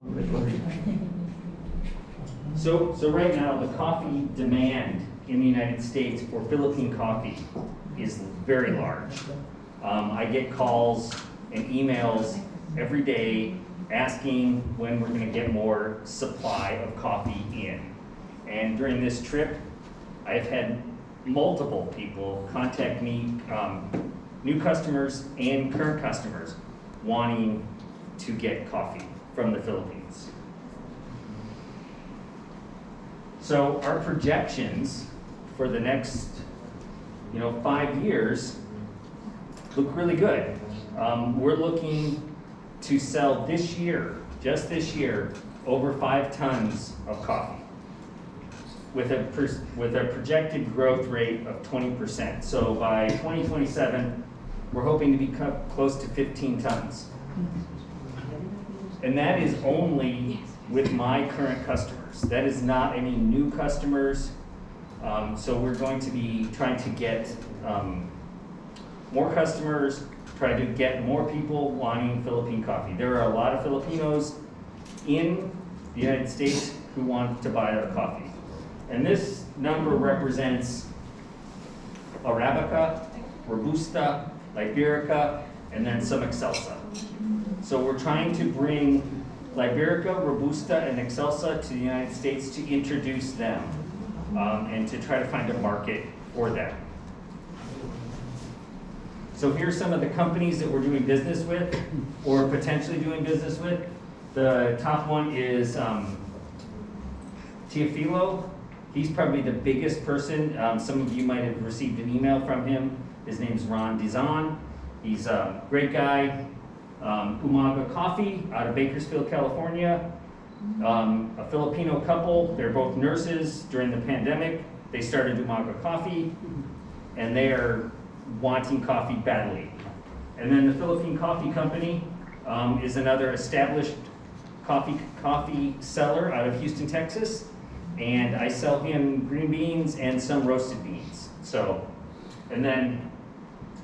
So right now, the coffee demand in the United States for Philippine coffee is very large. I get calls and emails every day asking when we're going to get more supply of coffee in. And during this trip, I've had multiple people contact me, new customers and current customers, wanting to get coffee from the Philippines. So our projections for the next 5 years look really good. We're looking to sell this year, just this year, over 5 tons of coffee with a projected growth rate of 20%. So by 2027, we're hoping to be close to 15 tons. And that is only with my current customers. That is not any new customers. So we're going to be trying to get more customers, try to get more people wanting Philippine coffee. There are a lot of Filipinos in the United States who want to buy our coffee. And this number represents Arabica, Robusta, Liberica, and then some Excelsa. So we're trying to bring Liberica, Robusta, and Excelsa to the United States to introduce them and to try to find a market for them. So here's some of the companies that we're doing business with or potentially doing business with. The top one is Teofilo. He's probably the biggest person. Some of you might have received an email from him. His name's Ron Dizon. He's a great guy. Umaga Coffee out of Bakersfield, California. A Filipino couple, they're both nurses. During the pandemic, they started Umaga Coffee, and they are wanting coffee badly. And then the Philippine Coffee Company is another established coffee seller out of Houston, Texas, and I sell him green beans and some roasted beans. So, and then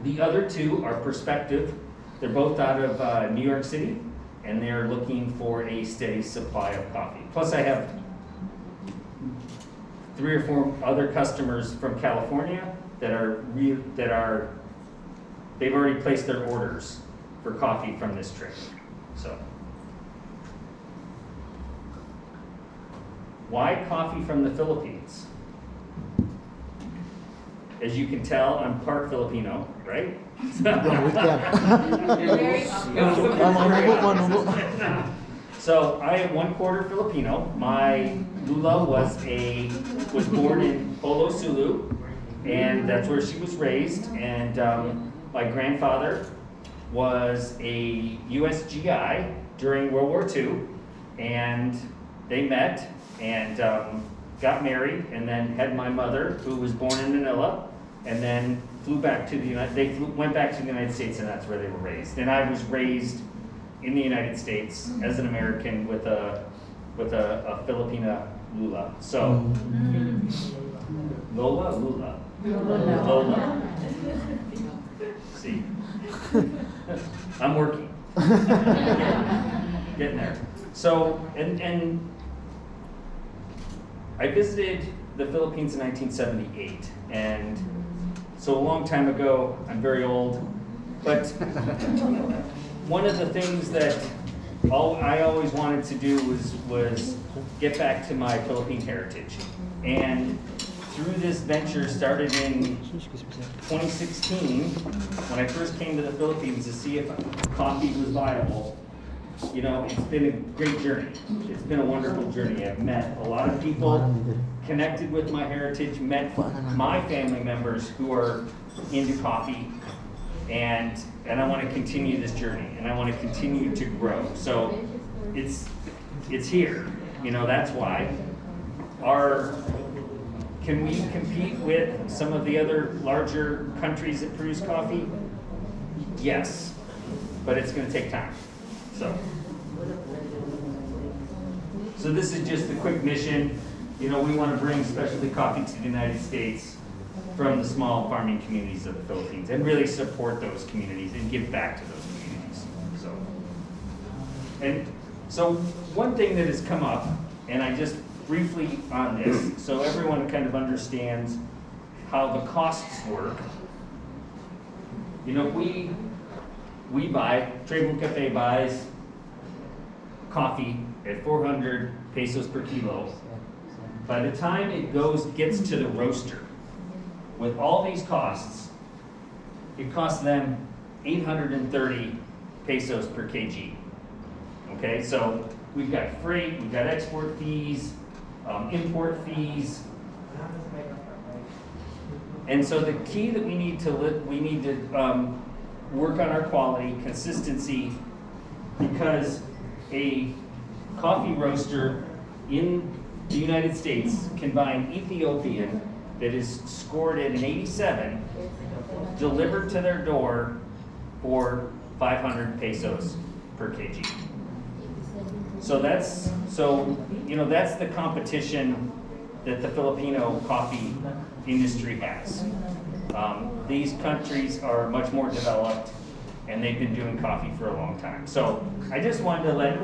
the other two are Perspective. They're both out of New York City, and they're looking for a steady supply of coffee. Plus, I have 3 or 4 other customers from California they've already placed their orders for coffee from this trip. So, why coffee from the Philippines? As you can tell, I'm part Filipino, right? So I am 1/4 Filipino. My lula was born in Polo, Sulu, and that's where she was raised. And my grandfather was a U.S. GI during World War II, and they met and got married, and then had my mother, who was born in Manila, and then flew back to the went back to the United States, and that's where they were raised. And I was raised in the United States as an American with a Filipina lula. So Lola. See, I'm working, getting there. So and I visited the Philippines in 1978, and so a long time ago. I'm very old, but one of the things that I always wanted to do was get back to my Philippine heritage. And through this venture, started in 2016, when I first came to the Philippines to see if coffee was viable. It's been a great journey. It's been a wonderful journey. I've met a lot of people, connected with my heritage, met my family members who are into coffee, and I want to continue this journey, and I want to continue to grow. So it's here. That's why. Can we compete with some of the other larger countries that produce coffee? Yes, but it's going to take time. So this is just a quick mission. We want to bring specialty coffee to the United States from the small farming communities of the Philippines, and really support those communities and give back to those communities. And So one thing that has come up, and I just briefly on this, so everyone kind of understands how the costs work. You know, we buy, TribungKape buys coffee at 400 pesos per kilo. By the time it gets to the roaster, with all these costs, it costs them 830 pesos per kg. Okay, so we've got freight, we've got export fees, import fees. And so the key that we need to work on our quality, consistency, because a coffee roaster in the United States can buy an Ethiopian that is scored at an 87, delivered to their door for 500 pesos per kg. So that's the competition that the Filipino coffee industry has. These countries are much more developed, and they've been doing coffee for a long time. So I just wanted to let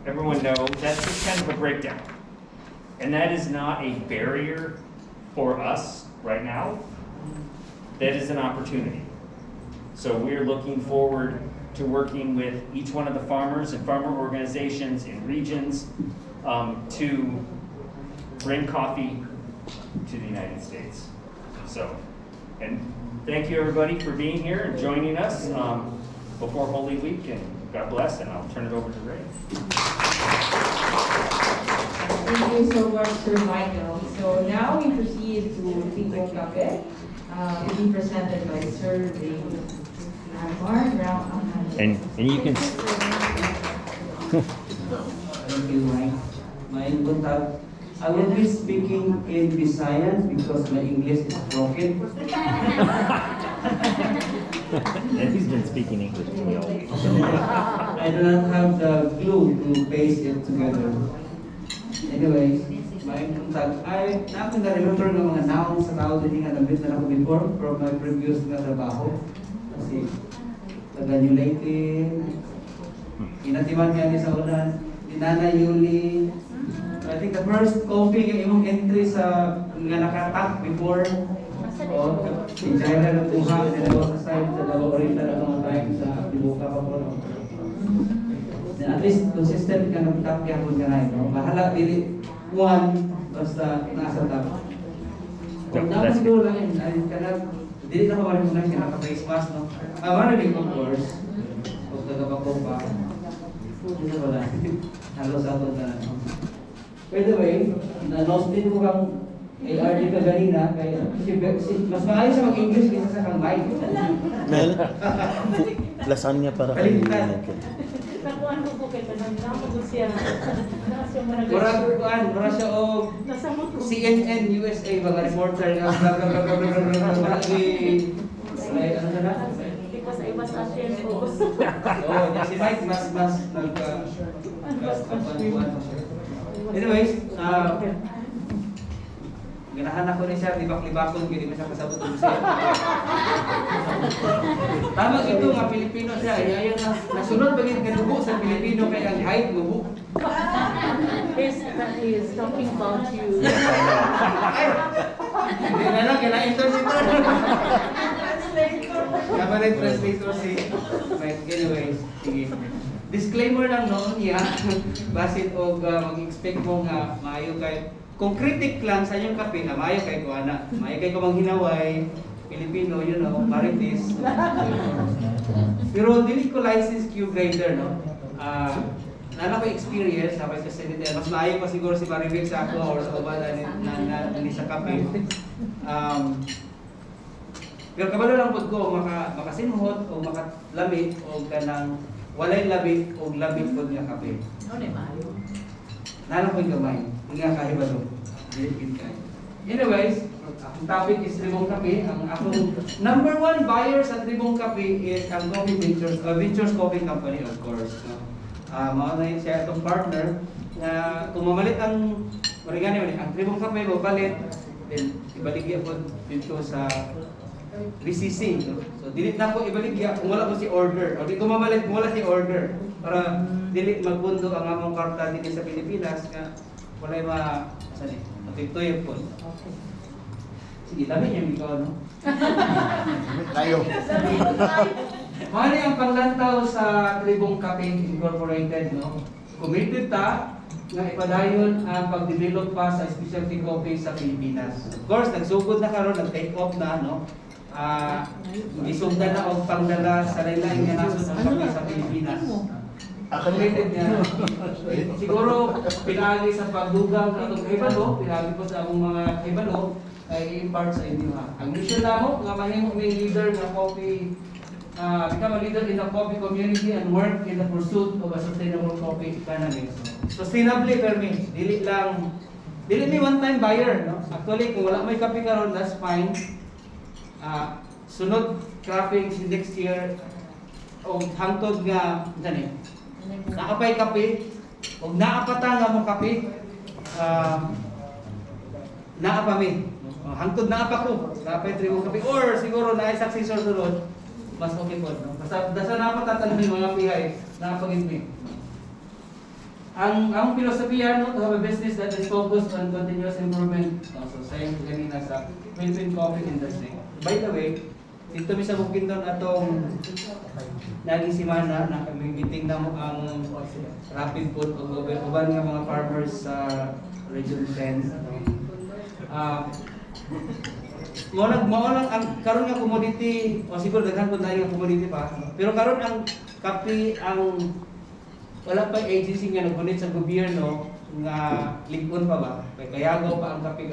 everyone know that's just kind of a breakdown. And that is not a barrier for us right now. That is an opportunity. So we're looking forward to working with each one of the farmers and farmer organizations in regions to bring coffee to the United States. So, and thank you everybody for being here and joining us before Holy Week, and God bless, and I'll turn it over to Ray. Thank you so much, Sir Michael. So now we proceed to TribungKape, being presented by Sir Ray. And you can. Thank you, Mike. I will be speaking in Visayan because my English is broken. And he's been speaking English to me all week. I do not have the glue to paste it together. Anyways, my contact. I remember ng mga nouns sa tao din nga nabit na ako before from my previous na trabaho. Kasi taga-Nulatin, inatiman niya ni sa ulan, Inana Yuli. I think the first coffee yung imong entry sa nga nakatak before. O, si Jaira na tuha, dalawa sa side, sa Davao rin na mga time sa Dibuka pa po. Then at least consistent ka ng tap kaya kung ganay, no? Bahala, dili, one, basta nasa tap. Kung dapat siguro lang yun, ay kanag, dili na kawarin mo na siya naka-face mask, no? Maraming of course, kung tagapako pa, dito wala, halos ako na, no? By the way, na-lost din ko kang ARD ka ganina, kaya mas maayos sa mag-English kaysa sa kang Mike. Mel, lasagna para kay Baliktad. Nakuha ko po kayo, nangapagod siya. Mura siya o CNN USA, mga reporter nga, blah blah blah blah blah blah blah blah. Ano na na? Because I was ashamed po. Oh, si Mike mas anyways, ganahan ako ni siya, libak-libakon, hindi mo siya kasabot ng siya. Tama ito nga, Pilipino siya. Ayaw na, nasunod bagay kanubo sa Pilipino kaya ang height mo. He is talking about you. Hindi na lang, kina-interpreter. Kabalit translator si Mike. Anyways, sige. Disclaimer lang noon niya, basit o mag-expect mo nga maayo kay kung critic lang sa inyong kape na maayo kay kuana, maayo kay kumang hinaway, Filipino, you know, Marites. Pero dili ko license Q grader, no? Nana ko experience, sabay sa senator, mas maayo pa siguro si Maribel sa ako or sa ubala ni sa kape. Pero kabalo lang pod ko makasinhot o makalamig o kanang walay labig o labig pod nga kape. Ano na maayo? Nana ko yung gamay, nga kahibalo. Anyways, ang topic is TribungKape. Ang akong number one buyer sa TribungKape is ang Coffee Ventures Coffee Company, of course. Mao na siya itong partner na kung mamalit ang ang TribungKape mabalit, then ibaligya po dito sa resisting. No? So dili na ko ibalik ya kung wala ko si order. O di ko mabalik kung wala si order para dili magpundo ang among karta dito sa Pilipinas nga wala sani matutoy po. Sige, dami niya ikaw no. Tayo. Mali ang panglantaw sa TribungKape Incorporated, no? Committed ta nga ipadayon ang pag-develop pa sa specialty coffee sa Pilipinas. Of course, nagsugod na karon, nag-take off na, no? Isugdan na og pangdala sa lain-lain nga nasod ang kape sa Pilipinas. Committed niya. Siguro, pinagi sa pagdugang atong kahibalo, pinagi po sa among mga kahibalo, ay i-impart sa inyo ha. Ang mission namo nga mahimo may leader nga coffee, become a leader in the coffee community and work in the pursuit of a sustainable coffee economy. Sustainably permit, dili mi one-time buyer, no? Actually, kung wala may kape karon, that's fine. Sunod croppings next year, o hangtod nga, gani, nakapay kape, o naapata nga mong kape, naapami. Hangtod naapa ko, naapay TribungKape, or siguro na ay successor sunod, mas okay po. No? Basta naapa tatanungin mga pihay, naapagin mi. Ang filosofiya, no, to have a business that is focused on continuous improvement. So sayang ko kanina sa Philippine coffee industry. By the way, dito mi sa Bukidnon atong naging simana na meeting na mo ang rapid food o uban nga mga farmers sa Region 10. Mo lang ang karon nga commodity o siguro daghan pud na yung commodity pa. Pero karon ang kape ang wala pa agency nga nagkunit sa gobyerno nga ligon pa ba? Kaya pa ang kape karon.